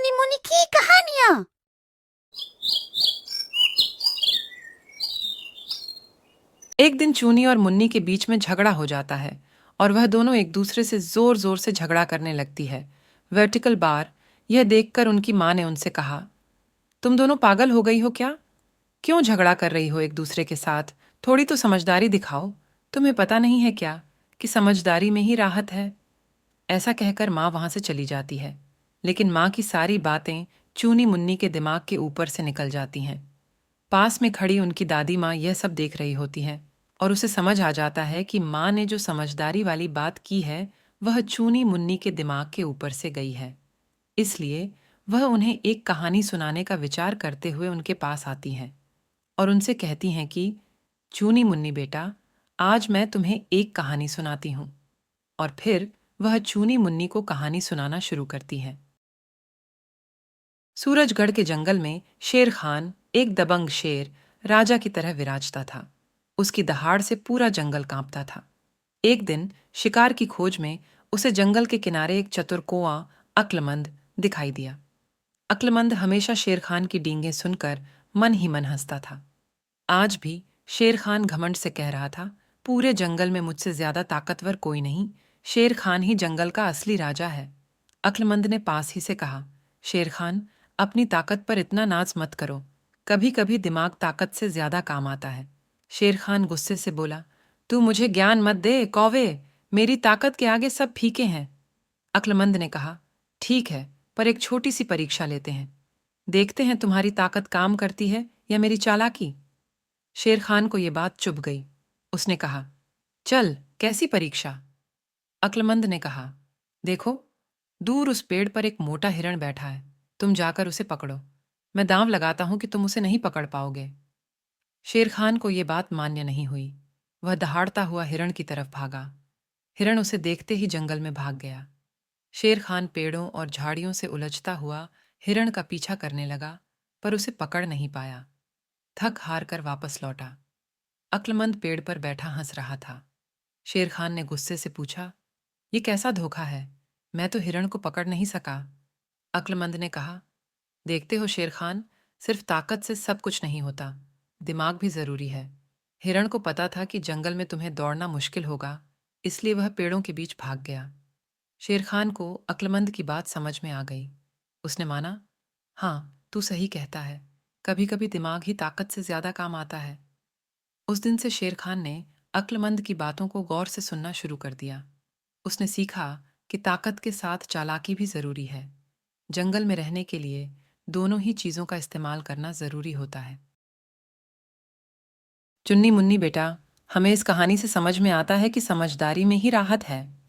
चुन्नी मुन्नी की कहानियां। एक दिन चूनी और मुन्नी के बीच में झगड़ा हो जाता है और वह दोनों एक दूसरे से जोर जोर से झगड़ा करने लगती है। Vertical bar. यह देखकर उनकी माँ ने उनसे कहा, तुम दोनों पागल हो गई हो क्या? क्यों झगड़ा कर रही हो एक दूसरे के साथ? थोड़ी तो समझदारी दिखाओ। तुम्हें पता नहीं है क्या कि समझदारी में ही राहत है? ऐसा कहकर माँ वहां से चली जाती है। लेकिन माँ की सारी बातें चूनी मुन्नी के दिमाग के ऊपर से निकल जाती हैं। पास में खड़ी उनकी दादी माँ यह सब देख रही होती हैं और उसे समझ आ जाता है कि माँ ने जो समझदारी वाली बात की है वह चूनी मुन्नी के दिमाग के ऊपर से गई है। इसलिए वह उन्हें एक कहानी सुनाने का विचार करते हुए उनके पास आती हैं और उनसे कहती हैं कि चूनी मुन्नी बेटा, आज मैं तुम्हें एक कहानी सुनाती हूँ। और फिर वह चूनी मुन्नी को कहानी सुनाना शुरू करती है। सूरजगढ़ के जंगल में शेर खान, एक दबंग शेर, राजा की तरह विराजता था। उसकी दहाड़ से पूरा जंगल कांपता था। एक दिन शिकार की खोज में उसे जंगल के किनारे एक चतुर कौआ अक्लमंद दिखाई दिया। अक्लमंद हमेशा शेर खान की डींगें सुनकर मन ही मन हंसता था। आज भी शेर खान घमंड से कह रहा था, पूरे जंगल में मुझसे ज्यादा ताकतवर कोई नहीं, शेर खान ही जंगल का असली राजा है। अक्लमंद ने पास ही से कहा, शेर खान, अपनी ताकत पर इतना नाज मत करो। कभी कभी दिमाग ताकत से ज्यादा काम आता है। शेर खान गुस्से से बोला, तू मुझे ज्ञान मत दे कौवे, मेरी ताकत के आगे सब फीके हैं। अक्लमंद ने कहा, ठीक है, पर एक छोटी सी परीक्षा लेते हैं। देखते हैं तुम्हारी ताकत काम करती है या मेरी चालाकी। शेर खान को यह बात चुभ गई। उसने कहा, चल, कैसी परीक्षा? अक्लमंद ने कहा, देखो, दूर उस पेड़ पर एक मोटा हिरण बैठा है। तुम जाकर उसे पकड़ो। मैं दांव लगाता हूं कि तुम उसे नहीं पकड़ पाओगे। शेर खान को यह बात मान्य नहीं हुई। वह दहाड़ता हुआ हिरण की तरफ भागा। हिरण उसे देखते ही जंगल में भाग गया। शेर खान पेड़ों और झाड़ियों से उलझता हुआ हिरण का पीछा करने लगा, पर उसे पकड़ नहीं पाया। थक हार कर वापस लौटा। अक्लमंद पेड़ पर बैठा हंस रहा था। शेर खान ने गुस्से से पूछा, ये कैसा धोखा है? मैं तो हिरण को पकड़ नहीं सका। अक्लमंद ने कहा, देखते हो शेर खान, सिर्फ ताकत से सब कुछ नहीं होता, दिमाग भी जरूरी है। हिरण को पता था कि जंगल में तुम्हें दौड़ना मुश्किल होगा, इसलिए वह पेड़ों के बीच भाग गया। शेर खान को अक्लमंद की बात समझ में आ गई। उसने माना, हाँ, तू सही कहता है, कभी कभी दिमाग ही ताकत से ज्यादा काम आता है। उस दिन से शेर खान ने अक्लमंद की बातों को गौर से सुनना शुरू कर दिया। उसने सीखा कि ताकत के साथ चालाकी भी जरूरी है। जंगल में रहने के लिए दोनों ही चीजों का इस्तेमाल करना जरूरी होता है। चुन्नी मुन्नी बेटा, हमें इस कहानी से समझ में आता है कि समझदारी में ही राहत है।